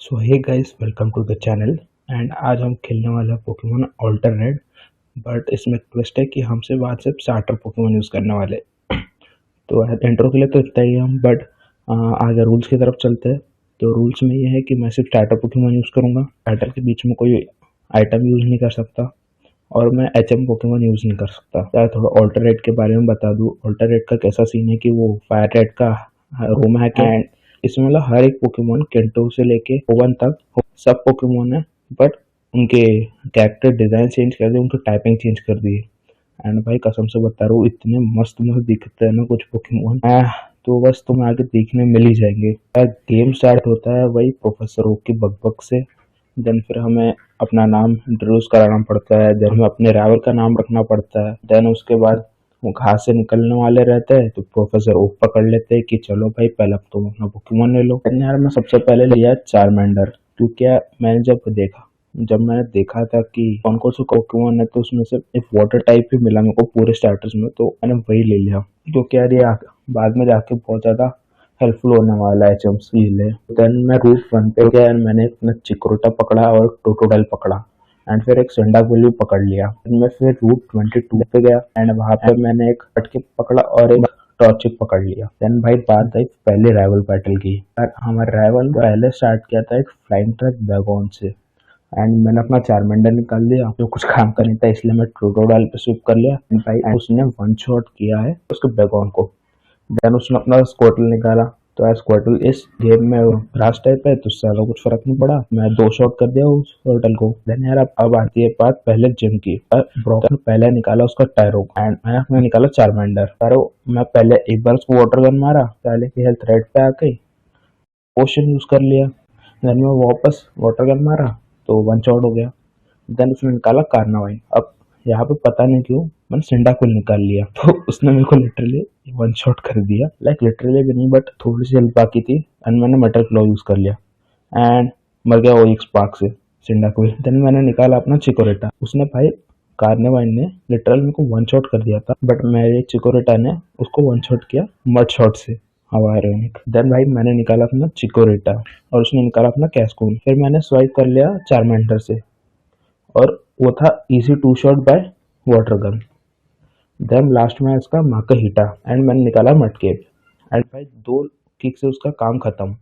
So hey guys, welcome to the channel. And आज हम खेलने वाले हैं पोकेमोन अल्टरनेट। बट इसमें ट्विस्ट है कि हम सिर्फ आज सिर्फ स्टार्टर पोकेमोन यूज़ करने वाले। तो इंट्रो के लिए तो इतना ही हम, बट आगे रूल्स की तरफ चलते हैं। तो रूल्स में ये है कि मैं सिर्फ स्टार्टर पोकेमोन यूज़ करूँगा। स्टार्टर के बीच में कोई आइटम यूज़ नहीं कर सकता और मैं एचएम पोकेमोन यूज़ नहीं कर सकता। यार थोड़ा अल्टरनेट के बारे में बता दूँ। अल्टरनेट का कैसा सीन है कि वो फायर रेड का रूम हैक है। एंड इसमें मतलब हर एक पोकेमोन केंटो से लेके ओवन तक सब पोकेमोन है, बट उनके कैरेक्टर डिज़ाइन चेंज कर दिए, उनकी टाइपिंग चेंज कर दी। एंड भाई कसम से बता रहा हूँ, इतने मस्त मस्त दिखते हैं ना कुछ पोकेमोन। तो बस तुम्हें आगे देखने मिल ही जाएंगे। गेम स्टार्ट होता है वही प्रोफेसर ओक की बकबक से। देन फिर हमें अपना नाम इंट्रोड्यूस कराना पड़ता है। देन हमें अपने राइवल का नाम रखना पड़ता है। देन उसके बाद वो घास से निकलने वाले रहते हैं तो प्रोफेसर ओक पकड़ लेते हैं कि चलो भाई पहले अब तुम अपना पोकेमोन ले लो। यार मैं सबसे पहले लिया चारमेंडर, क्योंकि जब मैंने देखा था कि कौन कौन से पोकेमोन है तो उसमें से एक वाटर टाइप ही मिला मेरे को पूरे स्टार्टर्स में, तो मैंने वही ले लिया। क्योंकि यार ये बाद में जाके बहुत ज़्यादा हेल्पफुल होने वाला है एचएम्स के लिए। देन मैं रूट 1 पे गया एंड मैंने अपना चिक्रोटा पकड़ा और टोटोडाइल पकड़ा एंड फिर एक सेंडाकुल भी पकड़ लिया। मैं फिर रूट 22 पे गया एंड वहाँ पे मैंने एक पटके पकड़ा और एक टॉर्चिक पकड़ लिया। देन भाई बात आई पहले राइवल बैटल की। यार हमारे राइवल पहले स्टार्ट किया था एक फ्लाइंग ट्रक बैगोन से एंड मैंने अपना चारमेंडर निकाल दिया जो कुछ काम का नहीं था, इसलिए मैं टोटोडाइल पे स्विप कर लिया। भाई उसने वन शॉट किया है उसके बैगोन को। देन उसने अपना स्क्वार्टल निकाला। तो यार स्क्वार्टल इस गेम में ग्रास टाइप है तो उससे ज्यादा कुछ फर्क नहीं पड़ा, मैं 2 शॉट कर दिया उस स्क्वार्टल को। देन यार अब आती है बात पहले जिम की। ब्रॉक ने पहले निकाला उसका टायरो एंड मैंने अपना निकाला चारमेंडर। टायरो मैं पहले एक बार उसको वाटर गन मारा, पहले की हेल्थ रेड पे आ गई, पोशन यूज कर लिया। देन मैं वापस वाटर गन मारा तो वन शॉट हो गया। देन उसने निकाला कार्नावाइन। अब यहाँ पे पता नहीं क्यों मैंने सिंडाकुल निकाल लिया, तो उसने मेरे को लिटरली वन शॉट कर दिया। लाइक लिटरली भी नहीं, बट थोड़ी सी हेल्प बाकी थी एंड मैंने मेटल क्लॉ यूज कर लिया एंड मर गया वो एक स्पार्क से सिंडाकुल। देन मैंने निकाला अपना चिकोरेटा। उसने भाई कार्नावाइन ने लिटरल मेरे को वन शॉट कर दिया था, बट मेरे चिकोरेटा ने उसको वन शॉट किया मड शॉट से, हवा आयरनिक। देन भाई मैंने निकाला अपना चिकोरेटा और उसने निकाला अपना कैस्कून। फिर मैंने स्वाइप कर लिया चारमेंडर से और वो था easy 2 shot by water gun. Then last में इसका माकाहिटा एंड मैंने निकाला मटकेप एंड भाई 2 किक से उसका काम खत्म।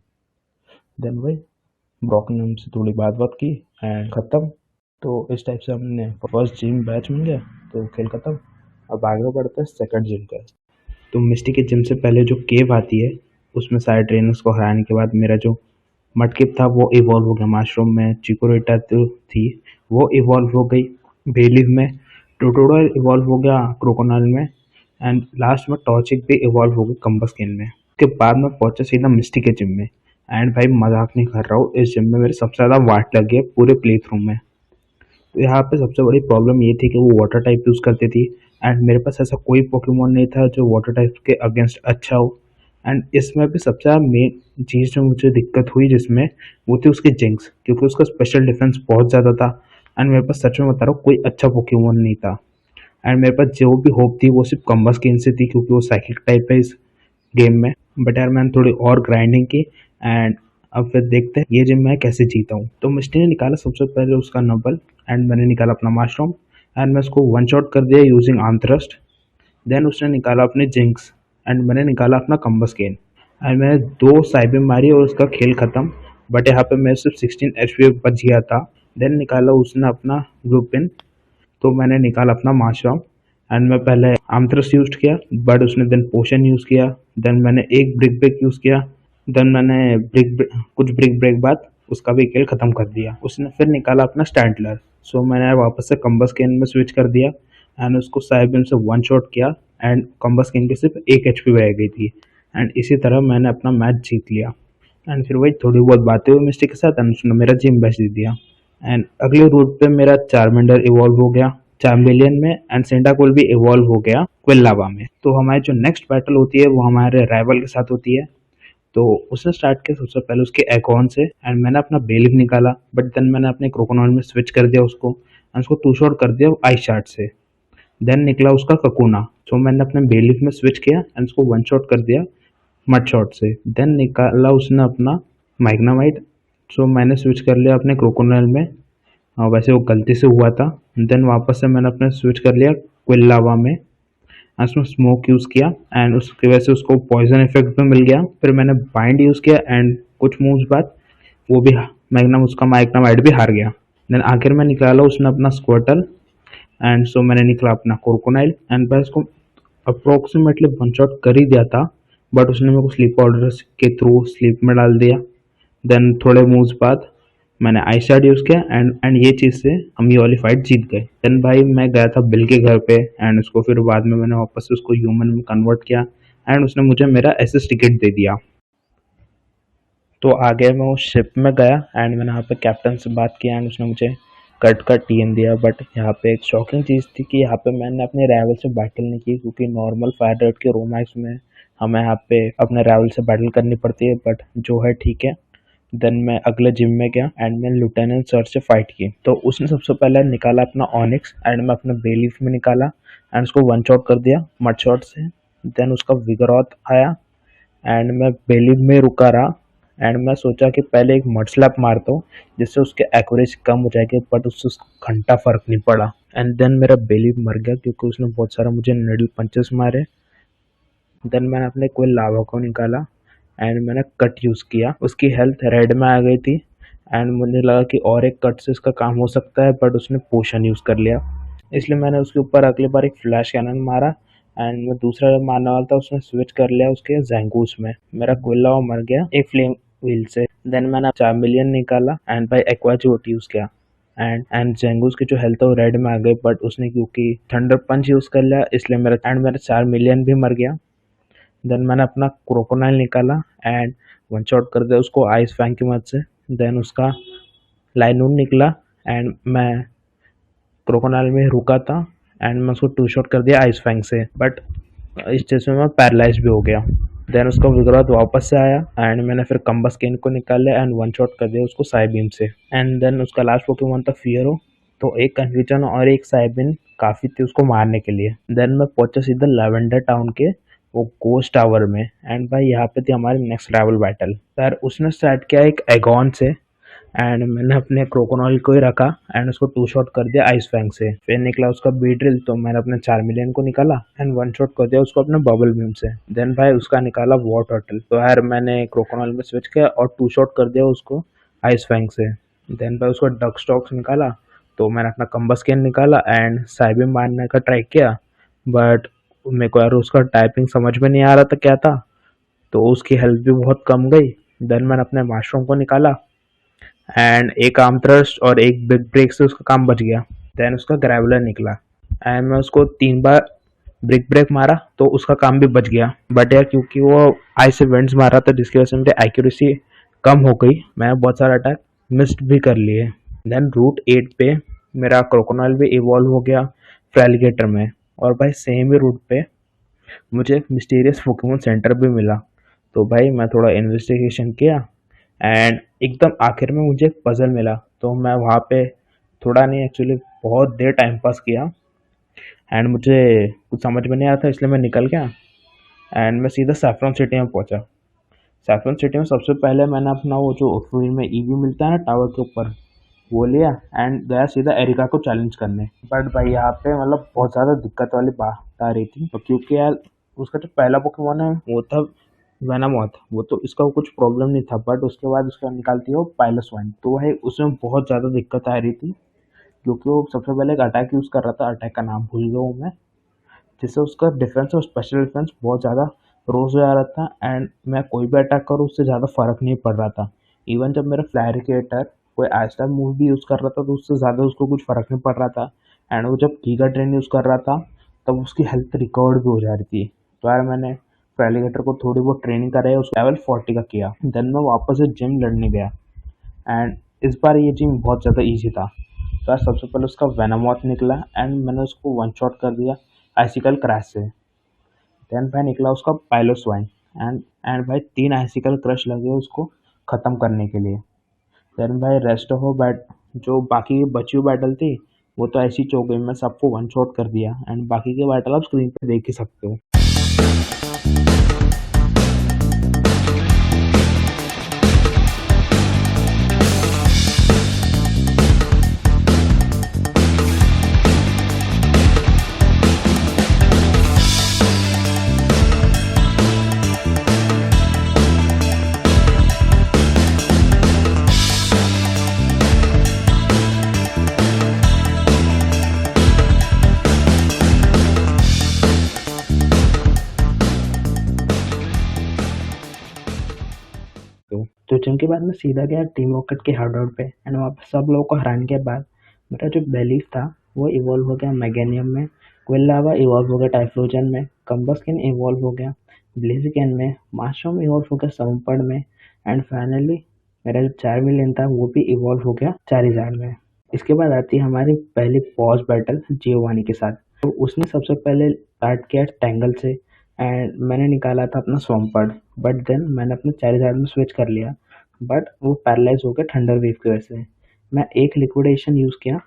देन भाई ब्रॉक ने हमसे थोड़ी बात की एंड खत्म। तो इस टाइप से हमने फर्स्ट जिम बैच मिल गया तो खेल खत्म। अब आगे बढ़ते हैं सेकंड जिम का। तो मिस्टी के जिम से पहले जो केव आती है उसमें सारे ट्रेनर्स को हराने के बाद मेरा जो मटकिप था वो इवॉल्व हो गया मशरूम में। चिकोरेटा तो थी वो इवॉल्व हो गई बेलिव में। टोटोडॉल इवॉल्व हो गया क्रोकोनाल में एंड लास्ट में टॉर्चिक भी इवॉल्व हो गई कम्बस्किन में। उसके बाद मैं पहुंचा सीधा मिस्टी के जिम में एंड भाई मजाक नहीं कर रहा हूँ, इस जिम में मेरे सबसे ज़्यादा वाट लगी है पूरे प्ले थ्रू में। तो यहाँ पे सबसे बड़ी प्रॉब्लम ये थी कि वो वाटर टाइप यूज़ करती थी एंड मेरे पास ऐसा कोई पोकेमोन नहीं था जो वाटर टाइप के अगेंस्ट अच्छा हो। एंड इसमें भी सबसे ज़्यादा मेन चीज़ जो मुझे दिक्कत हुई जिसमें वो थी उसकी जिंक्स, क्योंकि उसका स्पेशल डिफेंस बहुत ज़्यादा था एंड मेरे पास सच में बता रहा हूँ कोई अच्छा पोकेमोन नहीं था। एंड मेरे पास जो भी होप थी वो सिर्फ कम्बस्किन से थी क्योंकि वो साइकिल टाइप है इस गेम में। बट यार मैंने थोड़ी और ग्राइंडिंग की एंड अब फिर देखते हैं ये जिम मैं कैसे जीता हूँ। तो मिस्टी ने निकाला सबसे पहले उसका नबल एंड मैंने निकाला अपना मशरूम एंड मैं उसको वन शॉट कर दिया यूजिंग आर्म थ्रस्ट। देन उसने निकाला अपने जिंक्स एंड मैंने निकाला अपना कम्बस्केन एंड मैंने 2 साइबें मारी और उसका खेल खत्म। बट यहाँ पे मैं सिर्फ 16 एचपी बच गया था। देन निकाला उसने अपना ग्रुपिन, तो मैंने निकाला अपना माशरूम एंड मैं पहले आमथ्रस यूज किया बट उसने देन पोशन यूज़ किया। देन मैंने एक ब्रिक ब्रेक यूज़ किया। देन मैंने कुछ ब्रिक ब्रेक बाद उसका भी खेल ख़त्म कर दिया। उसने फिर निकाला अपना स्टैंडलर, सो मैंने वापस से कम्बस गेन में स्विच कर दिया एंड उसको साइबिन से वन शॉट किया एंड कम्बस गेन की सिर्फ 1 एचपी रह गई थी एंड इसी तरह मैंने अपना मैच जीत लिया। एंड फिर वही थोड़ी बहुत बातें हुई मिस्टेक के साथ एंड उसने मेरा जिम बेच दे दिया। एंड अगले रूट पे मेरा चारमेंडर इवॉल्व हो गया चार्मिलियन में एंड सेंडाकुल भी इवॉल्व हो गया क्विल्लावा में। तो हमारी जो नेक्स्ट बैटल होती है वो हमारे राइवल के साथ होती है। तो उसने स्टार्ट किया सबसे पहले उसके एकॉन से एंड मैंने अपना बेलिव निकाला, बट देन मैंने अपने क्रोकोनॉल में स्विच कर दिया उसको एंड उसको 2 शॉट कर दिया आइस शार्ट से। देन निकला उसका ककुना, तो मैंने अपने बेलिव में स्विच किया एंड उसको 1 शॉट कर दिया मड शॉट से। देन निकाला उसने अपना मैग्नामाइट सो मैंने स्विच कर लिया अपने क्रोकोनाइल में। वैसे वो गलती से हुआ था। देन वापस से मैंने अपने स्विच कर लिया क्विलावा में, उसमें स्मोक यूज़ किया एंड उसकी वजह से उसको पॉइजन इफेक्ट भी मिल गया। फिर मैंने बाइंड यूज़ किया एंड कुछ मूव्स बाद वो भी मैग्नम उसका मैग्नामाइट भी हार गया। देन आखिर में निकाला उसने अपना स्क्वर्टल एंड सो मैंने निकला अपना क्रोकोनाइल एंड बस उसको अप्रोक्सीमेटली वन शॉट कर ही दिया था, बट उसने मेरे को स्लीप पाउडर के थ्रू स्लीप में डाल दिया। देन थोड़े मूव्स बाद मैंने आई शैड यूज़ किया एंड ये चीज़ से हम ये वाली फाइट जीत गए। देन भाई मैं गया था बिल के घर पे एंड उसको फिर बाद में मैंने वापस से उसको ह्यूमन में कन्वर्ट किया एंड उसने मुझे मेरा एसएस टिकट दे दिया। तो आगे मैं उस शिप में गया एंड मैंने यहाँ पे कैप्टन से बात किया एंड उसने मुझे कट का टीएन दिया। बट यहाँ पे एक शॉकिंग चीज़ थी कि यहाँ पे मैंने अपने राइवल से बैटल नहीं की, क्योंकि नॉर्मल फायर रेट के रोमैक्स में हमें यहाँ पे अपने राइवल से बैटल करनी पड़ती है, बट जो है ठीक है। देन मैं अगले जिम में गया एंड मैंने लिeutenant सर से फाइट की। तो उसने सबसे पहले निकाला अपना ऑनिक्स एंड मैं अपना बेलीफ में निकाला एंड उसको वन शॉट कर दिया मड शॉट से। देन उसका विगरॉथ आया एंड मैं बेलीफ में रुका रहा एंड मैं सोचा कि पहले एक मड स्लैप मारता हूँ जिससे उसके एक्यूरेसी कम हो जाएगी, बट उससे उसका घंटा फर्क नहीं पड़ा एंड देन मेरा बेलीफ मर गया क्योंकि उसने बहुत सारा मुझे निडल पंचेस मारे। देन मैंने अपने कोई लावा को निकाला एंड मैंने कट यूज़ किया। उसकी हेल्थ रेड में आ गई थी एंड मुझे लगा कि और एक कट से इसका काम हो सकता है, बट उसने पोशन यूज़ कर लिया, इसलिए मैंने उसके ऊपर अगली बार एक फ्लैश कैनन मारा एंड मैं दूसरा जब मारने वाला था उसने स्विच कर लिया उसके जैंगूस में। मेरा क्विलावा मर गया एक फ्लेम व्हील से। देन मैंने 4 मिलियन निकाला एंड भाई एक्वाजोट यूज़ किया एंड जेंगूस की जो हेल्थ है वो रेड में आ गई, बट उसने क्योंकि थंडर पंच यूज़ कर लिया इसलिए मेरा 4 मिलियन भी मर गया। देन मैंने अपना क्रोकोनाइल निकाला एंड वन शॉट कर दिया उसको आइस फैंग की मदद से। देन उसका लाइनून निकला एंड मैं क्रोकोनाइल में रुका था एंड मैं उसको टू शॉट कर दिया आइस फैंग से, बट इस चीज़ में मैं पैरालाइज भी हो गया। देन उसका विगरॉथ वापस से आया एंड मैंने फिर कम्बस्केन को निकाल लिया एंड वन शॉट कर दिया उसको साइबीम से। एंड देन उसका लास्ट पोकेमॉन था फियरो। तो एक कन्फ्यूजन और एक साइबिन काफ़ी थी उसको मारने के लिए। देन मैं पहुंचा सीधा लेवेंडर टाउन के वो गोस्ट टावर में एंड भाई यहाँ पे थी हमारी नेक्स्ट राइवल बैटल। यार उसने स्टार्ट किया एक एगॉन से एंड मैंने अपने क्रोकोनाइल को ही रखा एंड उसको टू शॉट कर दिया आइस फैंग से। फिर निकला उसका बीड्रिल, तो मैंने अपने 4 मिलियन को निकाला एंड वन शॉट कर दिया उसको अपने बबल बीम से। देन भाई उसका निकाला वॉर टर्टल, तो यार मैंने क्रोकोनाइल में स्विच किया और टू शॉट कर दिया उसको आइस फैंग से। देन भाई उसका डक स्टॉक्स निकाला, तो मैंने अपना कम्बस्केन निकाला एंड साइबिम मारने का ट्राई किया, बट मेरे को यार उसका टाइपिंग समझ में नहीं आ रहा था क्या था, तो उसकी हेल्थ भी बहुत कम गई। देन मैंने अपने माशरूम को निकाला एंड एक आर्म थ्रस्ट और एक बिग ब्रेक से उसका काम बच गया। देन उसका ग्रेवलर निकला एंड मैं उसको 3 बार ब्रिक ब्रेक मारा तो उसका काम भी बच गया, बट यार क्योंकि वो आइस इवेंट्स मारा था जिसकी वजह से मेरी एक्यूरेसी कम हो गई, मैंने बहुत सारा अटैक मिस्ड भी कर लिए। देन रूट 8 पे मेरा क्रोकोनाइल भी इवॉल्व हो गया फ्रैलिगेटर में, और भाई सेम ही रूट पे मुझे एक मिस्टीरियस पोकेमॉन सेंटर भी मिला। तो भाई मैं थोड़ा इन्वेस्टिगेशन किया एंड एकदम आखिर में मुझे एक पजल मिला, तो मैं वहाँ पे थोड़ा नहीं एक्चुअली बहुत देर टाइम पास किया एंड मुझे कुछ समझ में नहीं आया था, इसलिए मैं निकल गया एंड मैं सीधा सैफ्रॉन सिटी में पहुँचा। सैफ्रॉन सिटी में सबसे पहले मैंने अपना वो जो फ्री में ईवी मिलता है ना टावर के ऊपर, वो लिया एंड गया सीधा एरिका को चैलेंज करने। बट भाई यहाँ पे मतलब बहुत ज़्यादा दिक्कत वाली बात आ रही थी, तो क्योंकि यार उसका जो पहला पोकेमॉन है वो था वेनामॉथ, वो तो इसका कुछ प्रॉब्लम नहीं था, बट उसके बाद उसका निकालती है वो पाइलोस्वाइन, तो भाई उसमें बहुत ज़्यादा दिक्कत आ रही थी क्योंकि वो सबसे पहले एक अटैक यूज़ कर रहा था, अटैक का नाम भूल गया हूँ मैं, जिससे उसका डिफेंस और स्पेशल डिफेंस बहुत ज़्यादा रोज हो जा रहा था एंड मैं कोई भी अटैक करूँ उससे ज़्यादा फर्क नहीं पड़ रहा था। इवन जब मेरा फ्लैरिकेटर कोई आइसटाइम मूव भी यूज़ कर रहा था तो उससे ज़्यादा उसको कुछ फ़र्क नहीं पड़ रहा था एंड वो जब गीगा ट्रेन यूज़ कर रहा था तब उसकी हेल्थ रिकवर्ड भी हो जा रही थी। तो यार मैंने फ्लैरिकेटर को थोड़ी बहुत ट्रेनिंग कराई, उसको लेवल 40 का किया। देन मैं वापस से जिम लड़ने गया एंड इस बार ये जिम बहुत ज़्यादा ईजी था। तो यार सबसे पहले उसका वेनामॉथ निकला एंड मैंने उसको वन शॉट कर दिया आइसिकल क्रैश से। देन भाई निकला उसका पाइलोस्वाइन एंड भाई 3 आइसिकल क्रश लगे उसको ख़त्म करने के लिए। देन भाई रेस्ट ऑफ बैट जो बाकी बची हुई बैटल थी वो तो ऐसी चौक गई, मैं सबको वन शॉट कर दिया एंड बाकी के बैटल आप स्क्रीन पे देख ही सकते हो। स्विचिंग के बाद मैं सीधा गया टीम रॉकेट के हार्डआउट पे एंड वहाँ पे सब लोगों को हराने के बाद मेरा जो बेलीफ था वो इवॉल्व हो गया मैगेनियम में, क्विलावा इवॉल्व हो गया टाइफ्लोजन में, कम्बस्किन इवॉल्व हो गया ब्लिज़िकन में, माशरूम इवॉल्व हो गया सवंपर्ड में एंड फाइनली मेरा जो चार्मिलियन था वो भी इवॉल्व हो गया चारिज़ार्ड में। इसके बाद आती है हमारी पहली बॉस बैटल जियोवानी के साथ। तो उसने सबसे पहले स्टार्ट किया टैंगल से एंड मैंने निकाला था अपना स्वम्पर्ड, बट देन मैंने अपने चारिज़ार्ड में स्विच कर लिया, बट वो पैरालाइज हो गया थंडर वेव की वजह से। मैं एक लिक्विडेशन यूज़ किया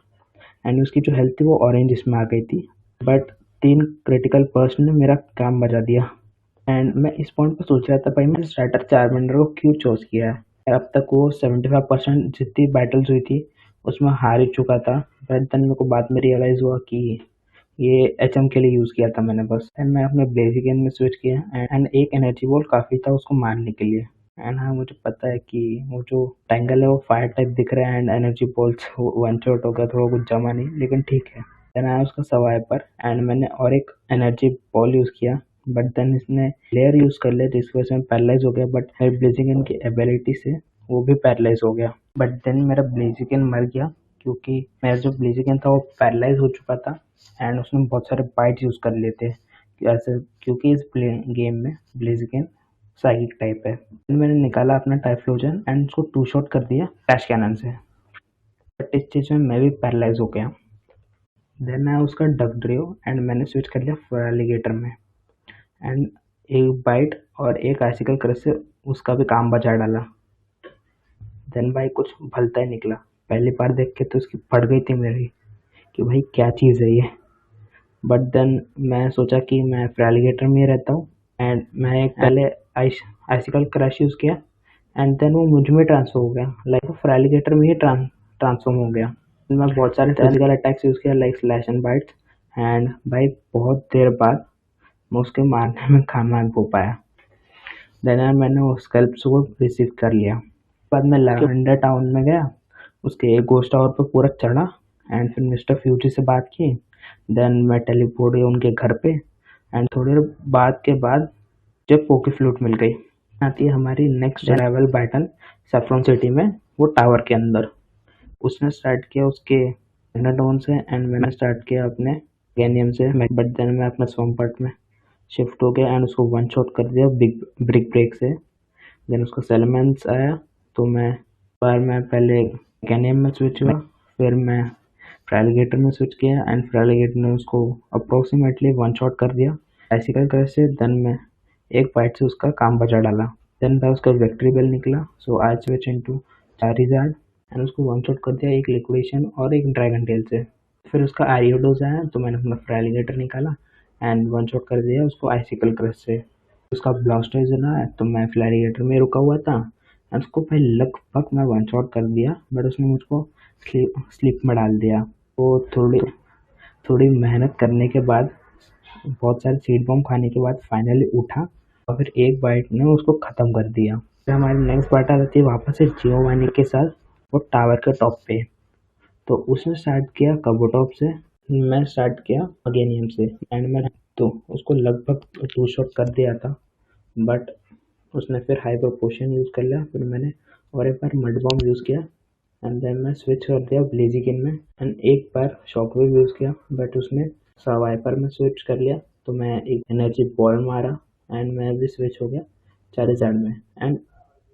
एंड उसकी जो हेल्थ थी वो ऑरेंज इसमें आ गई थी, बट 3 क्रिटिकल पर्स ने मेरा काम बचा दिया एंड मैं इस पॉइंट पर सोच रहा था भाई मैंने स्टार्टर चार्मेंडर को क्यों चूज़ किया है। अब तक वो 75% जितनी बैटल्स हुई थी उसमें हार ही चुका था, बट देन मेरे को बाद में रियलाइज़ हुआ कि ये एचएम के लिए यूज़ किया था मैंने बस। एंड मैं अपने ब्लेज़िगन में स्विच किया एंड एक एनर्जी बॉल काफ़ी था उसको मारने के लिए। एंड हाँ मुझे पता है कि वो जो टैंगल है वो फायर टाइप दिख रहा है and energy balls one shot हो गया तो वो कुछ जमा नहीं, लेकिन ठीक है। देन आया उसका सवाइपर एंड मैंने और एक एनर्जी बॉल यूज़ किया, बट देन इसने लेयर यूज़ कर लिया जिसकी वजह से मैं पैरालाइज हो गया, बट मेरे ब्लेज़िगन की एबिलिटी से वो भी पैरालाइज हो गया। बट देन मेरा ब्लेज़िगन मर गया क्योंकि मेरा जो ब्लेज़िगन था वो पैरालाइज हो चुका था एंड उसने बहुत सारे बाइट्स यूज़ कर लिए थे ऐसे, क्योंकि इस गेम में ब्लेज़िगन साइकिक टाइप है। मैंने निकाला अपना टाइफ्लोजन एंड उसको 2 शॉट कर दिया फ्लैश कैनन से, बट इस चीज़ में मैं भी पैरालाइज हो गया। देन आया उसका डगड्रियो एंड मैंने स्विच कर लिया फॉरलिगेटर में एंड एक बाइट और एक आर्टिकल क्रश से उसका भी काम बचा डाला। देन भाई कुछ भलता ही निकला, पहली बार देख के तो उसकी फट गई थी मेरी कि भाई क्या चीज़ है ये। बट देन मैं सोचा कि मैं फ्रैलिगेटर में ही रहता हूँ एंड मैं एक पहले आइसिकल क्रश यूज़ किया एंड देन वो मुझ में ट्रांसफर हो गया, लाइक वो फ्रैलिगेटर में ही ट्रांसफॉर्म हो गया। मैं बहुत सारे फिजिकल अटैक्स यूज़ किया like slash and bytes and भाई बहुत देर बाद मैं उसके मारने में कामयाब हो पाया। देन मैंने उस स्कल्प्स को रिसीव कर लिया। बाद में लैवेंडर टाउन में गया, उसके एक गोस्ट टावर पर पूरा चढ़ा एंड फिर मिस्टर फ्यूजी से बात की। देन मैं टेलीपोर्ट गया उनके घर पे एंड थोड़ी देर बाद के बाद जब पोकी फ्लूट मिल गई। आती है हमारी next arrival battle saffron city में, वो टावर के अंदर। उसने स्टार्ट किया उसके टाउन से एंड मैंने स्टार्ट किया अपने गैनियम से, बट देन मैं अपना स्वम्पर्ट में शिफ्ट हो गया एंड उसको वन शॉट कर दिया बिग ब्रिक ब्रेक से। देन उसका सेलेमेंट्स आया तो मैं पहले गैनियम में स्विच हुआ, फिर मैं फ्रैलिगेटर में स्विच किया एंड फ्रैलिगेटर ने उसको अप्रोक्सीमेटली वन शॉट कर दिया आइसिकल क्रश से। देन मैं एक बाइट से उसका काम बचा डाला। देन था उसका विक्ट्री बेल निकला, so I switch into Charizard and उसको वन शॉट कर दिया एक लिक्विडेशन और एक ड्रैगन टेल से। फिर उसका आरियोडोज आया तो मैंने अपना फ्रैलिगेटर निकाला एंड वन शॉट कर दिया उसको आइसिकल क्रश से। उसका ब्लास्टर्स आया तो मैं फ्लैरिगेटर में रुका हुआ था एंड उसको भाई लगभग मैं वन शॉट कर दिया, बट उसने मुझको स्लीप में डाल दिया। वो थोड़ी मेहनत करने के बाद, बहुत सारे सीड बॉम्ब खाने के बाद फाइनली उठा और फिर एक बाइट ने उसको ख़त्म कर दिया। फिर हमारी नेक्स्ट बाइट आ जाती है वापस से जियोवानी के साथ, वो टावर के टॉप पे। तो उसने स्टार्ट किया कबोटॉप से, मैं स्टार्ट किया अगेनियम से एंड मैं तो उसको लगभग 2 शॉट कर दिया था, बट उसने फिर हाइपर पोशन यूज़ कर लिया। फिर मैंने और एक बार मड बॉम्ब यूज़ किया एंड देन मैं स्विच कर दिया ब्लेज़िगन में एंड एक बार शॉकवेव यूज़ किया, बट उसने सवाइपर में स्विच कर लिया तो मैं एक एनर्जी बॉल मारा एंड मैं भी स्विच हो गया चारिज़ार्ड में एंड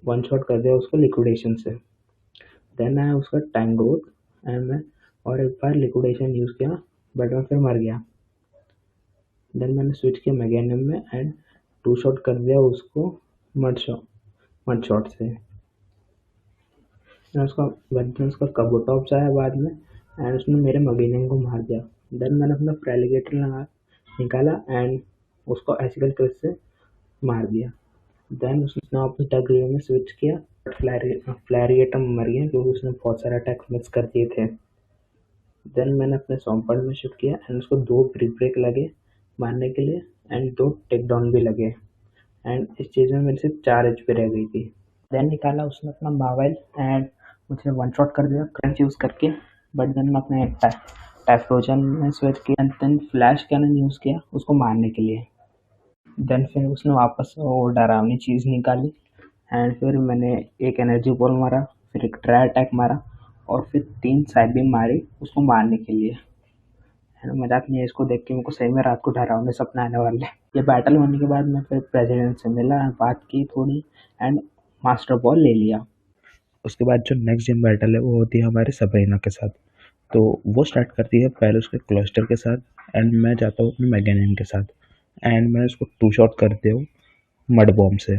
वन शॉट कर दिया उसको लिक्विडेशन से। देन आया उसका टाइम ग्रोथ एंड मैं और एक बार लिक्विडेशन यूज़ किया, बट मैं फिर मर गया। देन मैंने स्विच किया मैगेनियम में एंड 2 शॉट कर दिया उसको मड शॉट से। उसका कबोटॉप्स आया बाद में एंड उसने मेरे मैगेनियम को मार दिया। देन मैंने अपना फ्रैलिगेटर निकाला एंड उसको एसिकल क्रश से मार दिया। देन उसने वापस डगरियो में स्विच किया, बट फ्लैरिगेटर मर गया क्योंकि उसने बहुत सारे अटैक मिस कर दिए थे। देन मैंने अपने स्वम्पर्ड में शिफ्ट किया एंड उसको 2 ब्रिक ब्रेक लगे मारने के लिए एंड 2 टेक डाउन भी लगे एंड इस चीज़ में मेरे से 4 HP रह गई थी। देन निकाला उसने अपना मोबाइल एंड मुझे वन शॉट कर दिया क्रंच यूज़ करके, बट देन मैं अपने टाइफ्लोजन में स्विच किया and then flash cannon use किया उसको मारने के लिए। देन फिर उसने वापस वो डरावनी चीज़ निकाली एंड फिर मैंने एक एनर्जी बॉल मारा, फिर एक ट्राई अटैक मारा और फिर 3 साइड बीम मारी उसको मारने के लिए। एंड मजाक नहीं है, इसको देख के मेरे को सही में रात को डरावने सपने आने वाले। ये बैटल होने के बाद मैं फिर प्रेसिडेंट से मिला, बात की थोड़ी एंड मास्टर बॉल ले लिया। उसके बाद जो नेक्स्ट जिम बैटल है वो होती है हमारे सबरीना के साथ। तो वो स्टार्ट करती है पहले उसके क्लस्टर के साथ एंड मैं जाता हूँ अपने मैगेनियन के साथ एंड मैं उसको 2 शॉट करते हूँ मड बॉम्ब से।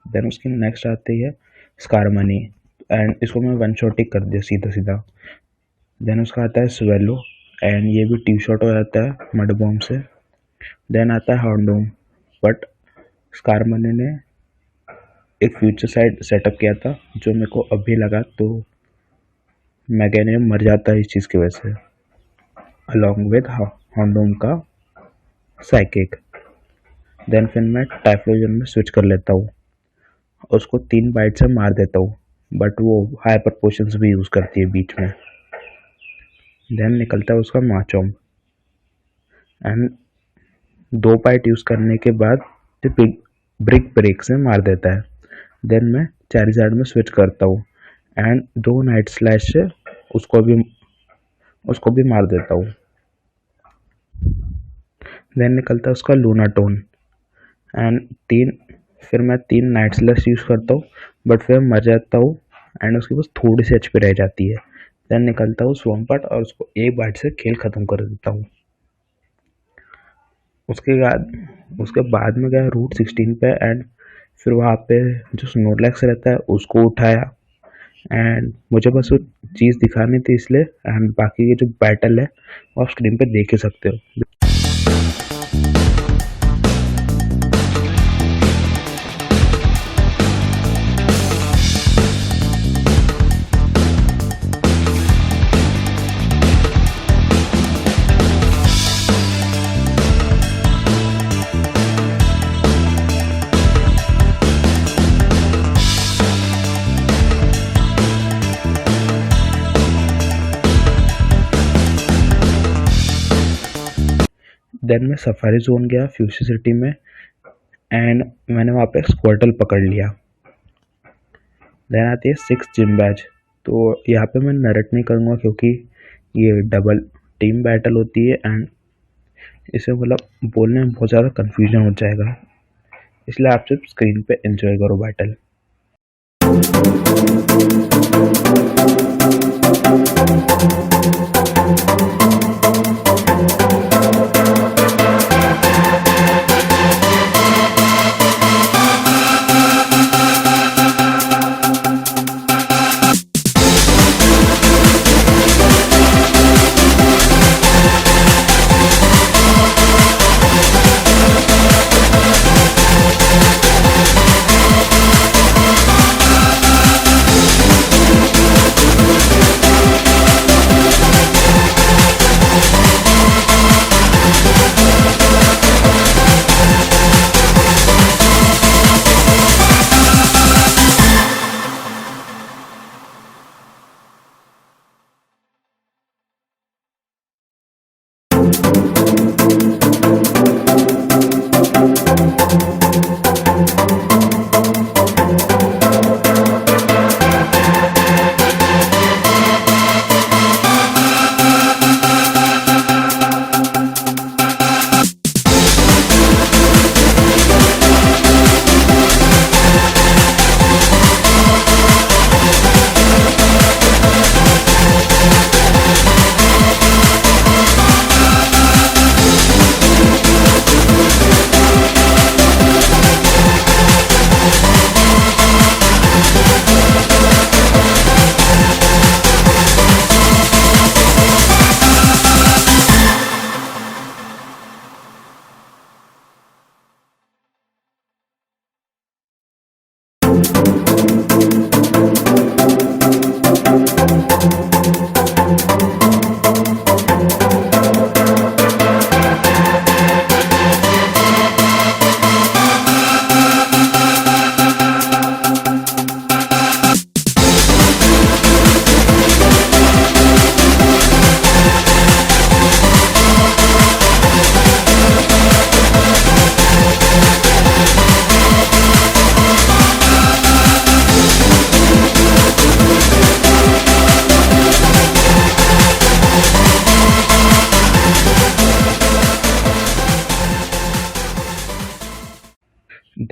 देन उसकी नेक्स्ट आती है स्कारमनी एंड इसको मैं 1 शॉट ही कर दिया सीधा सीधा। देन उसका आता है स्वेलो एंड ये भी 2 शॉट हो जाता है मड बॉम्ब से। देन आता है हॉर्नडूम, बट स्कारमनी ने एक फ्यूचर साइड सेटअप किया था जो मेरे को अभी लगा, तो मैगेनियन मर जाता है इस चीज़ की वजह से अलॉन्ग विद हॉर्नडूम का साइकिक। देन फिर मैं टाइफ्लोजन में स्विच कर लेता हूँ, उसको 3 बाइट से मार देता हूँ, बट वो हाइपर पोशंस भी यूज़ करती है बीच में। देन निकलता है उसका माचोम एंड 2 बाइट यूज़ करने के बाद ब्रिक ब्रेक से मार देता है। देन मैं चारिज़ार्ड में स्विच करता हूँ एंड 2 नाइट स्लैश से उसको भी मार देता हूँ। देन निकलता है उसका लूनाटोन एंड फिर मैं 3 नाइट स्लैश यूज़ करता हूँ, बट फिर मर जाता हूँ एंड उसके पास थोड़ी सी HP रह जाती है। देन निकलता हूँ स्वम्पट और उसको एक बाइट से खेल ख़त्म कर देता हूँ। उसके बाद में गया रूट 16 पे एंड फिर वहाँ पे जो स्नोरलैक्स रहता है उसको उठाया एंड मुझे बस वो चीज़ दिखानी थी इसलिए, एंड बाकी के जो बैटल है वो आप स्क्रीन पे देख ही सकते हो। देन मैं सफारी जोन गया फ्यूचर सिटी में एंड मैंने वहाँ पे स्क्वार्टल पकड़ लिया। देन आती है 6 जिम बैच। तो यहाँ पे मैं नरेट नहीं करूँगा क्योंकि ये डबल टीम बैटल होती है एंड इसे मतलब बोलने में बहुत ज़्यादा कन्फ्यूजन हो जाएगा, इसलिए आप सिर्फ स्क्रीन पे एंजॉय करो बैटल।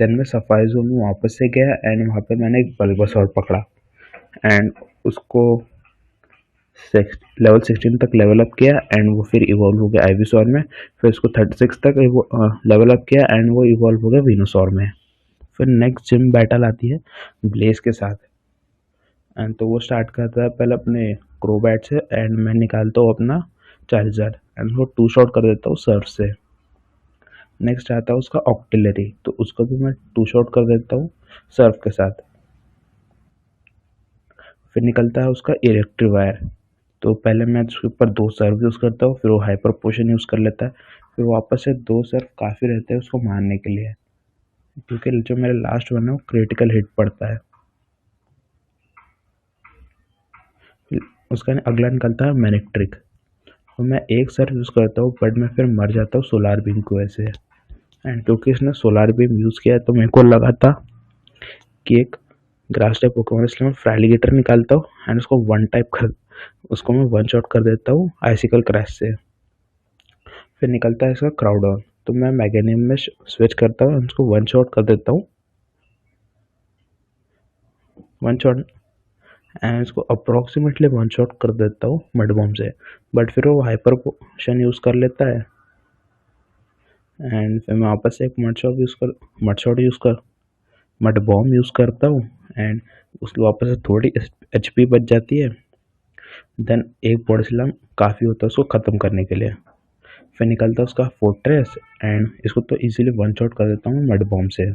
देन मैं सफारी जोन में वापस से गया एंड वहाँ पे मैंने एक बल्बासौर पकड़ा एंड उसको लेवल 16 तक लेवल अप किया एंड वो फिर इवॉल्व हो गया आइवीसौर में। फिर उसको 36 तक लेवल अप किया एंड वो इवॉल्व हो गया विनोसौर में। फिर नेक्स्ट जिम बैटल आती है ब्लेज के साथ एंड तो वो स्टार्ट करता है पहले अपने क्रोबैट से एंड मैं निकालता हूँ अपना चार्जर एंड वो 2 शॉट कर देता हूँ सर्फ से। नेक्स्ट आता है उसका ऑक्टिलरी, तो उसको भी मैं 2 शॉट कर देता हूँ सर्फ के साथ। फिर निकलता है उसका इलेक्ट्रिक वायर, तो पहले मैं उसके ऊपर 2 सर्फ यूज़ करता हूँ, फिर वो हाइपर पोशन यूज़ कर लेता है, फिर वापस से 2 सर्फ काफ़ी रहते हैं उसको मारने के लिए, क्योंकि जो मेरा लास्ट वन है वो क्रिटिकल हिट पड़ता है। फिर उसका अगला निकलता है मैनिक्ट्रिक, तो मैं 1 सर्फ यूज़ करता हूँ बट मैं फिर मर जाता हूँ सोलार बीम की वजह से। एंड क्योंकि इसने सोलार बीम यूज़ किया है तो मेरे को लगा था कि एक ग्रास टाइप पोकेमॉन, इसलिए मैं फ्रैलिगेटर निकालता हूँ एंड उसको मैं 1 शॉट कर देता हूँ आइसिकल क्रैश से। फिर निकलता है इसका क्राउडॉन, तो मैं मैगेनियम में स्विच करता हूँ, उसको 1 शॉट कर देता हूँ 1 शॉट एंड इसको अप्रोक्सीमेटली 1 शॉट कर देता हूँ मड बॉम्ब से, बट फिर वो हाइपर पोशन यूज़ कर लेता है एंड फिर मैं वापस से एक मड बॉम्ब यूज़ करता हूँ एंड उसकी वापस से थोड़ी एचपी बच जाती है। देन एक बॉडी स्लैम काफ़ी होता है उसको ख़त्म करने के लिए। फिर निकलता है उसका फोर्ट्रेस एंड इसको तो इजीली 1 शॉट कर देता हूँ मड बॉम्ब से।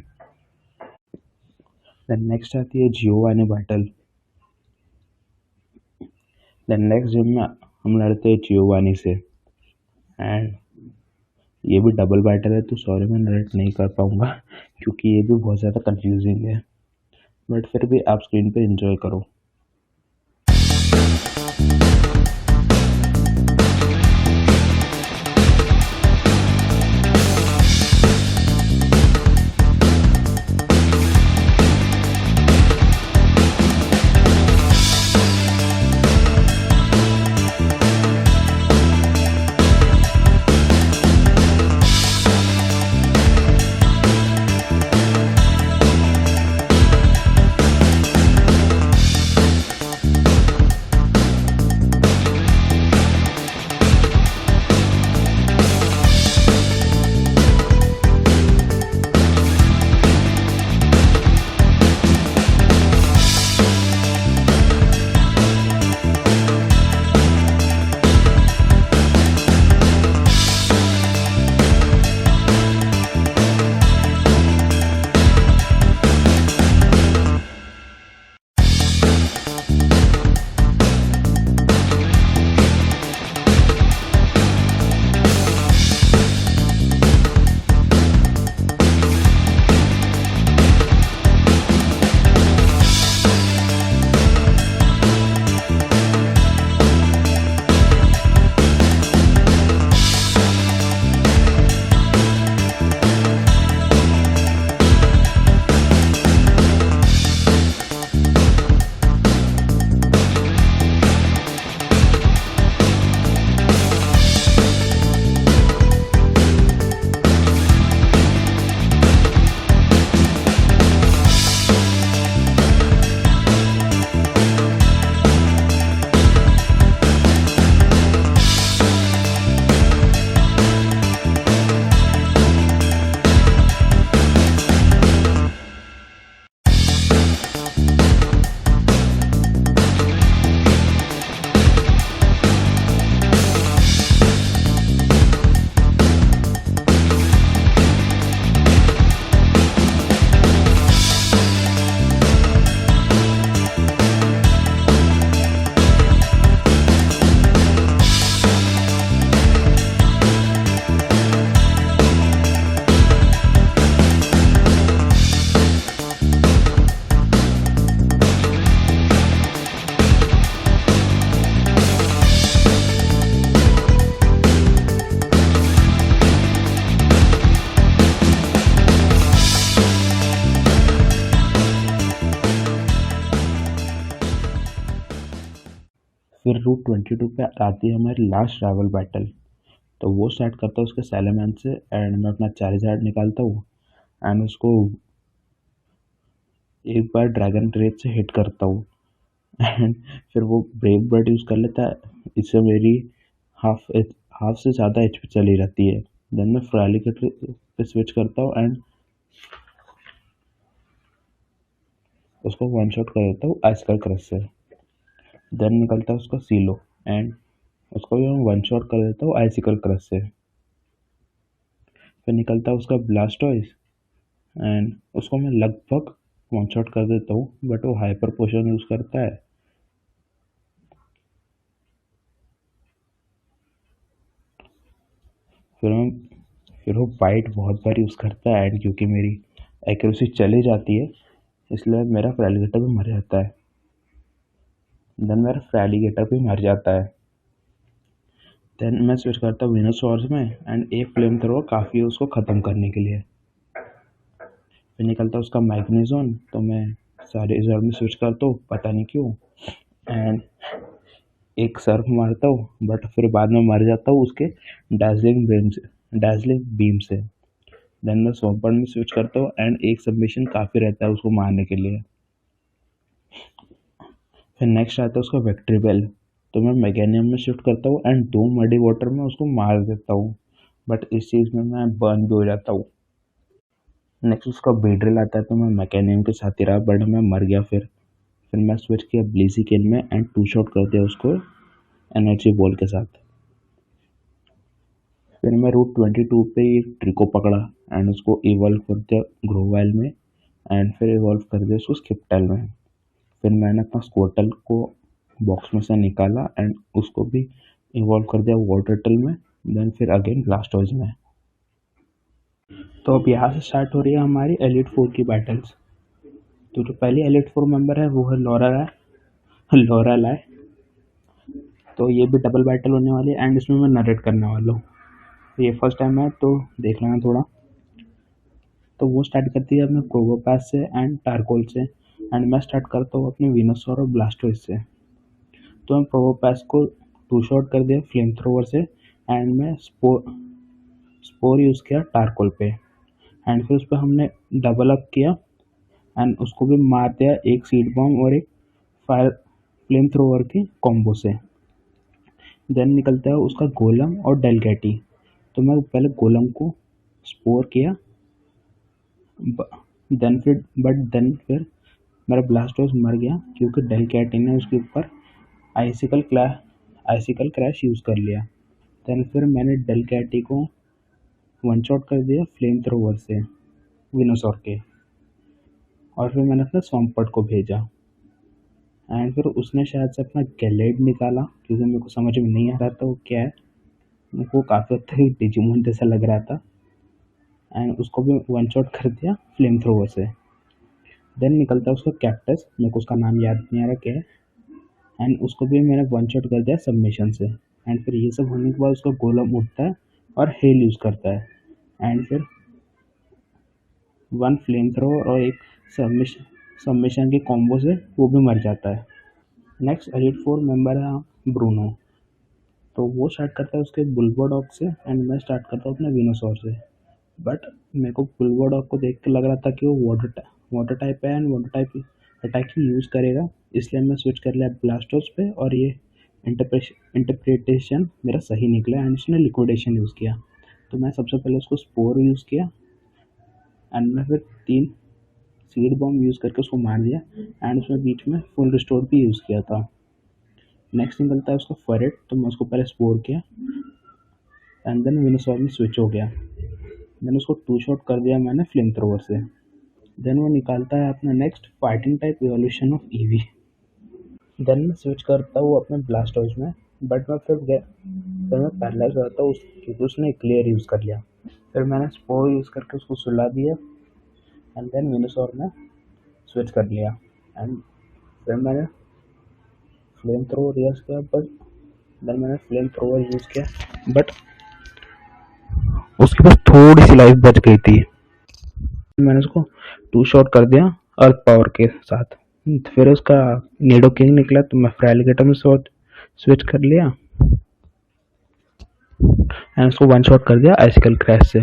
देन नेक्स्ट आती है Giovanni battle. Then next gym में हम लड़ते हैं जियोवानी से एंड ये भी डबल बैटल है, तो सॉरी मैं नरेट नहीं कर पाऊँगा क्योंकि ये भी बहुत ज़्यादा कंफ्यूजिंग है, बट फिर भी आप स्क्रीन पे एंजॉय करो। फिर रूट 22 पे आती है हमारी लास्ट राइवल बैटल, तो वो स्टार्ट करता है उसके सैलेमैन से एंड मैं अपना चार्जर निकालता हूँ एंड उसको एक बार ड्रैगन रेज से हिट करता हूँ एंड फिर वो ब्रेव बर्ड यूज़ कर लेता है। इससे मेरी हाफ हाफ से ज़्यादा एचपी चली रहती है। देन मैं फ्रैलिकेटर पे स्विच करता हूँ एंड उसको वन शॉट कर देता हूँ आइसकल क्रश से। देन निकलता है उसका सीलो एंड उसको भी मैं वन शॉट कर देता हूँ आइसिकल क्रश से। फिर निकलता है उसका ब्लास्टॉइस एंड उसको मैं लगभग वन शॉट कर देता हूँ, बट वो हाइपर पोशन यूज़ करता है। फिर वो बाइट बहुत बार यूज़ करता है एंड क्योंकि मेरी एक्यूरेसी चली जाती है इसलिए मेरा फ्रैलिगेटर भी मर जाता है। देन मेरा फ्रैलिगेटर भी मर जाता है। देन मैं स्विच करता हूँ विनोसॉर्स में एंड एक फ्लेम थ्रो काफ़ी है उसको ख़त्म करने के लिए। फिर निकलता है उसका मैग्नीजोन, तो मैं सारे रिजर्व में स्विच करता हूँ पता नहीं क्यों एंड एक सर्फ मारता हूँ, बट फिर बाद में मर जाता हूँ उसके डार्जिलिंग बीम से। देन मैं स्वॉम्पर में स्विच करता हूँ एंड एक सबमिशन काफ़ी रहता है उसको मारने के लिए। फिर नेक्स्ट आता है उसका विक्ट्री बेल, तो मैं मैगेनियम में शिफ्ट करता हूँ एंड 2 मडी वाटर में उसको मार देता हूँ, बट इस चीज़ में मैं बर्न भी हो जाता हूँ। नेक्स्ट उसका बेड्रिल आता है, तो मैं मैकेनियम के साथ ही रहा बट मैं मर गया। फिर मैं स्विच किया ब्लीजी किल में एंड 2 शॉट कर दिया उसको एनर्जी बॉल के साथ। फिर मैं रूट 22 पे एक ट्रिको पकड़ा एंड उसको इवॉल्व कर दिया ग्रोवाइल में एंड फिर इवॉल्व कर दिया उसको स्किप्टल में। फिर मैंने अपना स्क्वार्टल को बॉक्स में से निकाला एंड उसको भी इवॉल्व कर दिया वाटरटल में। देन फिर अगेन ब्लास्टॉइज में। तो अब यहाँ से स्टार्ट हो रही है हमारी एलिट 4 की बैटल्स। तो जो पहली एलिट 4 मेंबर है वो है लॉरेलाई। तो ये भी डबल बैटल होने वाली है एंड इसमें मैं नरेट करने वाला हूँ। ये फर्स्ट टाइम है तो देख लेना थोड़ा। तो वो स्टार्ट करती है अपने प्रोवोपास से एंड टारकोल से एंड मैं स्टार्ट करता हूँ अपने विनोसॉर और ब्लास्टोइस से। तो मैं प्रोवोपास को 2 शॉट कर दिया फ्लेम थ्रोवर से एंड मैं स्पोर यूज़ किया टारकोल पे एंड फिर उस पर हमने डबल अप किया एंड उसको भी मार दिया एक सीड बॉम्ब और एक फायर फ्लेम थ्रोवर की कॉम्बो से। देन निकलता है उसका गोलम और डेलगैटी, तो मैं पहले गोलम को स्पोर किया देन फिर मेरा ब्लास्टोस मर गया क्योंकि डेलगैटी ने उसके ऊपर आइसिकल क्रैश यूज़ कर लिया। देन फिर मैंने डेलगैटी को वन शॉट कर दिया फ्लेम थ्रोवर से विनोसॉर के, और फिर मैंने अपना स्वॉम्पर्ट को भेजा एंड फिर उसने शायद से अपना गैलेड निकाला क्योंकि मेरे को समझ में नहीं आ रहा था वो क्या है। वो काफ़ी हद तक डिजिमोन जैसा लग रहा था एंड उसको भी वन शॉट कर दिया फ्लेम थ्रोवर से। देन निकलता है उसका कैक्टस, मेरे को उसका नाम याद नहीं आ रहा क्या है, एंड उसको भी मैंने वन शॉट कर दिया सबमिशन से। एंड फिर ये सब होने के बाद उसका गोलम उठता है और हेल यूज़ करता है एंड फिर 1 फ्लेम थ्रोवर और एक सबमिशन के कॉम्बो से वो भी मर जाता है। नेक्स्ट एलिट 4 मेंबर है ब्रूनो, तो वो स्टार्ट करता है उसके बुल्बोडॉग से एंड मैं स्टार्ट करता हूँ अपने विनोसॉर से। बट मेरे को बुल्बोडॉग को देख के लग रहा था कि वो वाटर टाइप है and water type attack he use करेगा, इसलिए मैं स्विच कर लिया ब्लास्टोस पे और ये इंटरप्रिटेशन मेरा सही निकला एंड उसने लिक्विडेशन यूज़ किया। तो मैं सबसे पहले उसको स्पोर यूज़ किया एंड मैं फिर 3 सीड बॉम्ब यूज़ करके उसको मार दिया एंड उसमें बीच में फुल रिस्टोर भी यूज़ किया था। नेक्स्ट निकलता है उसका फरेट, तो मैं उसको पहले स्पोर किया एंड देन विनोसॉर में स्विच हो गया। देन उसको 2 शॉट कर दिया मैंने फ्लेम थ्रोवर से। देन वो निकालता है अपना next fighting type evolution of Eevee. Then मैं स्विच करता हूँ अपने ब्लास्टॉइस में, बट फिर मैं पैरालाइज हो जाता हूँ क्योंकि उसने क्लियर यूज़ कर लिया। फिर मैंने स्पोर यूज़ करके उसको सुला दिया एंड देन विनोसॉर में स्विच कर लिया एंड फिर मैंने फ्लेम थ्रोवर यूज़ किया बट उसके पास थोड़ी सी लाइफ बच गई थी। मैंने उसको 2 शॉट कर दिया अर्थ पावर के साथ। फिर उसका नीडो किंग निकला तो मैं फ्रैलिगेटर में स्विच कर लिया एंड उसको 1 शॉट कर दिया आइसिकल क्रैश से।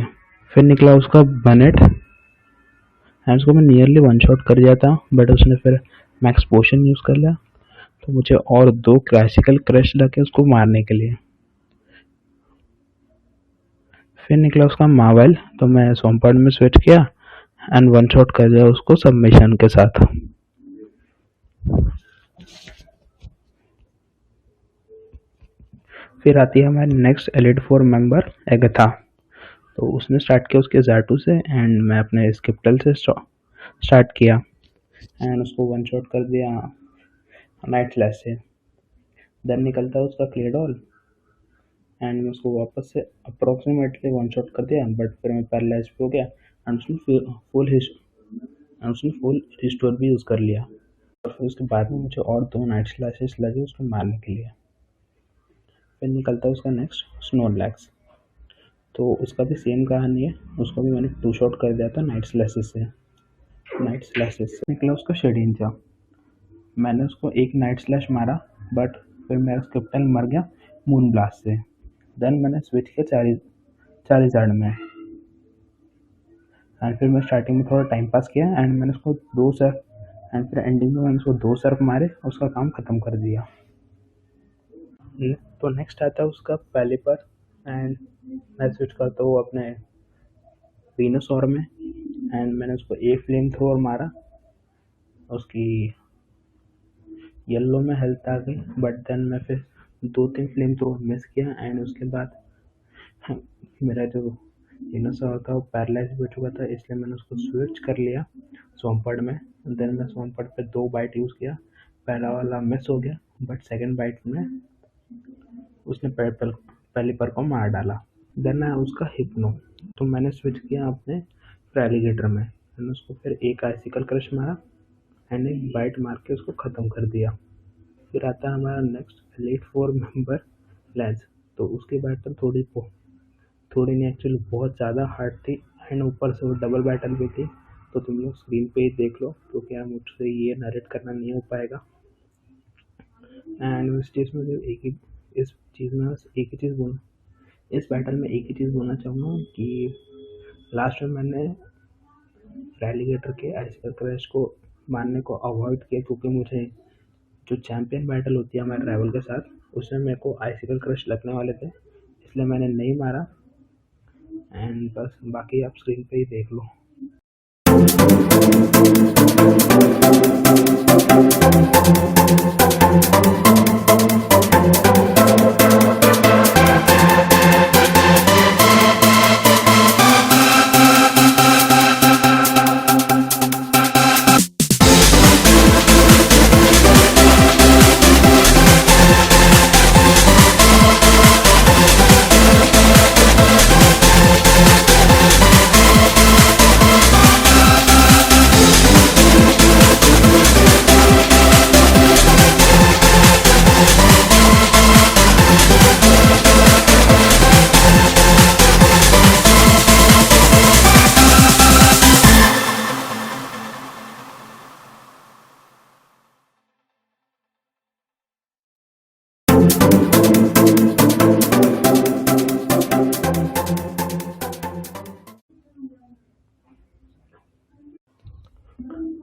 फिर निकला उसका बनेट, एंड उसको मैं नियरली वन शॉट कर दिया था, बट उसने फिर मैक्स पोशन यूज़ कर लिया। तो मुझे और 2 क्लासिकल क्रश लगे उसको मारने के लिए। फिर निकला उसका मावेल, तो मैं स्वॉम्पर्ड में स्विच किया एंड वन शॉट कर दिया उसको सबमिशन के साथ। फिर आती है हमारी नेक्स्ट एलिट 4 मेंबर एगथा। तो उसने स्टार्ट किया उसके ज़ाटू से एंड मैं अपने स्किप्टल से स्टार्ट किया एंड उसको वन शॉट कर दिया नाइट स्लैश से। देन निकलता है उसका क्लेडॉल एंड मैं उसको वापस से अप्रोक्सीमेटली वन शॉट कर दिया, बट फिर मैं पैरालाइज हो गया एंड उसने फुल रिस्टोर भी यूज़ कर लिया। और फिर उसके बाद में मुझे और 2 नाइट स्लैशेस लगे उसको मारने के लिए। फिर निकलता है उसका नेक्स्ट स्नोलैक्स। तो उसका भी सेम कहानी है, उसको भी मैंने 2 शॉट कर दिया था नाइट स्लैशेस से निकला उसका शेडिंजा। मैंने उसको एक नाइट स्लैश मारा, बट फिर मेरा कैप्टन मर गया मून ब्लास्ट से। देन मैंने स्विच किया चारिज़ार्ड में एंड फिर मैं स्टार्टिंग में थोड़ा टाइम पास किया एंड मैंने उसको 2 सर्फ एंड फिर एंडिंग में मैंने उसको 2 सर्फ मारे, उसका काम ख़त्म कर दिया। तो नेक्स्ट आता है उसका पैलिपर एंड मैं स्विच करता हूँ अपने वीनसॉर में एंड मैंने उसको एक फ्लेम थ्रोअर मारा, उसकी येलो में हेल्थ आ गई, बट देन मैं फिर 2-3 फ्लेम थ्रोअर मिस किया एंड उसके बाद मेरा जो वीनसॉर था वो पैरालाइज हो चुका था, इसलिए मैंने उसको स्विच कर लिया स्वॉम्पर्ड में। देन मैं स्वॉम्पर्ड पे 2 बाइट यूज़ किया, पहला वाला मिस हो गया, बट सेकेंड बाइट में उसने पैलिपर को मार डाला। देन है उसका हिप्नो, तो मैंने स्विच किया अपने फ्रैलिगेटर में मैंने उसको फिर एक आइसिकल क्रश मारा एंड एक बाइट मार के उसको ख़त्म कर दिया। फिर आता है हमारा नेक्स्ट एलीट 4 मेंबर लेंस। तो उसकी बैटल थोड़ी नहीं, एक्चुअली बहुत ज़्यादा हार्ड थी एंड ऊपर से वो डबल बैटल भी थी। तो तुम लोग स्क्रीन पे ही देख लो, क्योंकि यार मुझसे ये नरेट करना नहीं हो पाएगा। एंड इस चीज़ में जो इस चीज़ में बस एक ही चीज़ बोलूँ इस बैटल में एक ही चीज़ बोलना चाहूँगा कि लास्ट में मैंने रेलीगेटर के आइसिकल क्रश को मारने को अवॉइड किया, क्योंकि मुझे जो चैंपियन बैटल होती है हमारे राइवल के साथ उसमें मेरे को आइसिकल क्रश लगने वाले थे, इसलिए मैंने नहीं मारा। एंड बस बाकी आप स्क्रीन पे ही देख लो।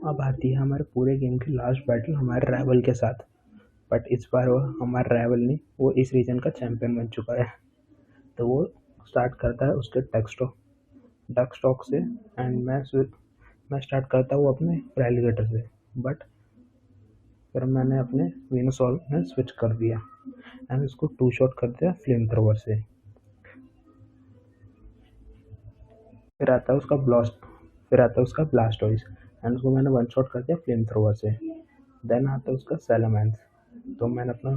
अब आती है हमारे पूरे गेम की लास्ट बैटल हमारे राइवल के साथ, बट इस बार वो हमारा राइवल नहीं, वो इस रीजन का चैंपियन बन चुका है। तो वो स्टार्ट करता है उसके डक स्टॉक से एंड मैं स्टार्ट करता हूँ अपने रेलीगेटर से, बट फिर मैंने अपने वीनसॉल में स्विच कर दिया एंड इसको 2 शॉट कर दिया फ्लेम थ्रोवर से। फिर आता है उसका ब्लास्टॉइस एंड उसको मैंने 1 शॉट कर दिया फ्लेम थ्रोवर से। देन आता है उसका सैलामेंस, तो मैंने अपना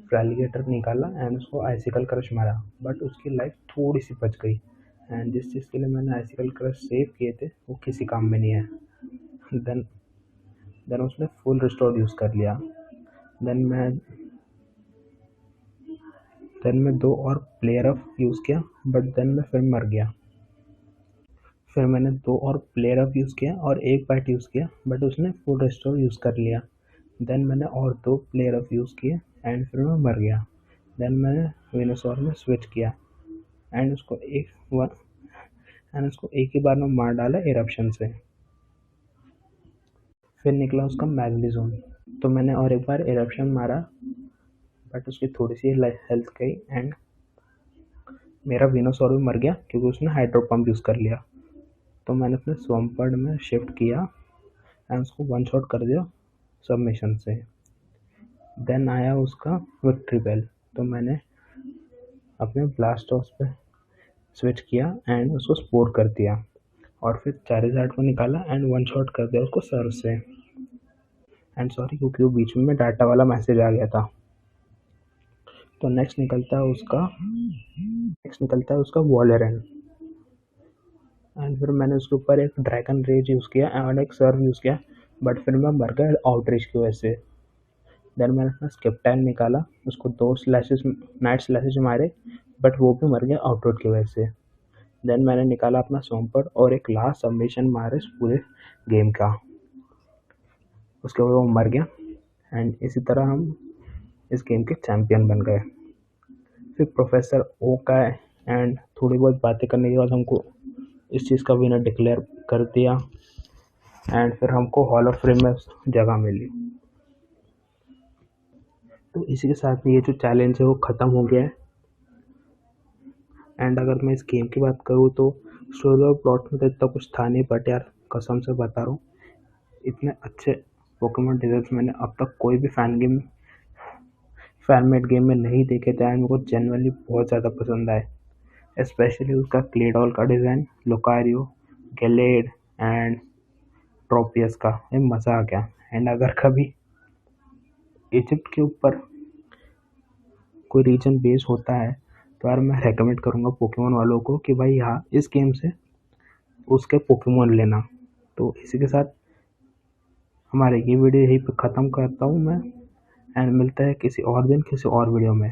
फ्रैलिगेटर निकाला एंड उसको आइसिकल क्रश मारा, बट उसकी लाइफ थोड़ी सी बच गई एंड जिस चीज़ के लिए मैंने आइसिकल क्रश सेव किए थे वो किसी काम में नहीं है। देन उसने फुल रिस्टोर यूज़ कर लिया। देन मैं 2 और प्लेयर अप यूज़ किया, बट देन मैं फिर मर गया। फिर मैंने 2 और प्लेयर अप यूज़ किया और एक बाइट यूज़ किया, बट उसने फुल रिस्टोर यूज़ कर लिया। देन मैंने और 2 प्लेयर अप यूज़ किए एंड फिर मैं मर गया। देन मैंने वेनोसॉर में स्विच किया एंड उसको एक ही बार में मार डाला इरप्शन से। फिर निकला उसका मैग्नीजोन। तो मैंने और एक बार इरप्शन मारा, बट उसकी थोड़ी सी हेल्थ गई एंड मेरा वेनोसॉर भी मर गया क्योंकि उसने हाइड्रो पंप यूज़ कर लिया। तो मैंने अपने स्वम्पर्ड में शिफ्ट किया एंड उसको वन शॉट कर दिया सबमिशन से। देन आया उसका विक्ट्री बेल, तो मैंने अपने ब्लास्टॉस पे स्विच किया एंड उसको स्पोर कर दिया और फिर चारिज़ार्ड को निकाला एंड वन शॉट कर दिया उसको सर्व से। एंड सॉरी क्योंकि वो बीच में डाटा वाला मैसेज आ गया था। तो नेक्स्ट निकलता है उसका वॉलेरन एंड फिर मैंने उसके ऊपर एक ड्रैगन रेज यूज़ किया एंड एक सर्व यूज़ किया, बट फिर मैं मर गया आउटरीच की वजह से। देन मैंने अपना स्केप्टाइल निकाला, उसको 2 स्लैशेस नाइट स्लैशेस मारे, बट वो भी मर गया आउटवर्ड की वजह से। देन मैंने निकाला अपना स्वम्पर्ड और एक लास्ट सबमिशन मारे इस पूरे गेम का, उसके बाद वो मर गया एंड इसी तरह हम इस गेम के चैम्पियन बन गए। फिर प्रोफेसर ओ का एंड थोड़ी बहुत बातें करने के बाद हमको इस चीज़ का विनर डिक्लेयर कर दिया एंड फिर हमको हॉल ऑफ फेम में जगह मिली। तो इसी के साथ में ये जो चैलेंज है वो ख़त्म हो गया है। एंड अगर मैं इस गेम की बात करूँ तो स्टोरी और प्लॉट में तो इतना कुछ था नहीं, बट यार कसम से बता रहा हूँ, इतने अच्छे पोकेमॉन डिज़र्व्स मैंने अब तक कोई भी फैन मेड गेम में नहीं देखे थे एंड मेरे को जेन्युइनली बहुत ज़्यादा पसंद आए। स्पेशली उसका क्लेडॉल का डिज़ाइन, लुकारियो, गैलेड एंड ट्रोपियस का, ये मज़ा आ गया। एंड अगर कभी इजिप्ट के ऊपर कोई रीजन बेस होता है तो यार मैं रेकमेंड करूँगा पोकेमॉन वालों को कि भाई हाँ इस गेम से उसके पोकेमॉन लेना। तो इसी के साथ हमारे ये वीडियो यहीं पे ख़त्म करता हूँ मैं एंड मिलता है किसी और दिन किसी और वीडियो में।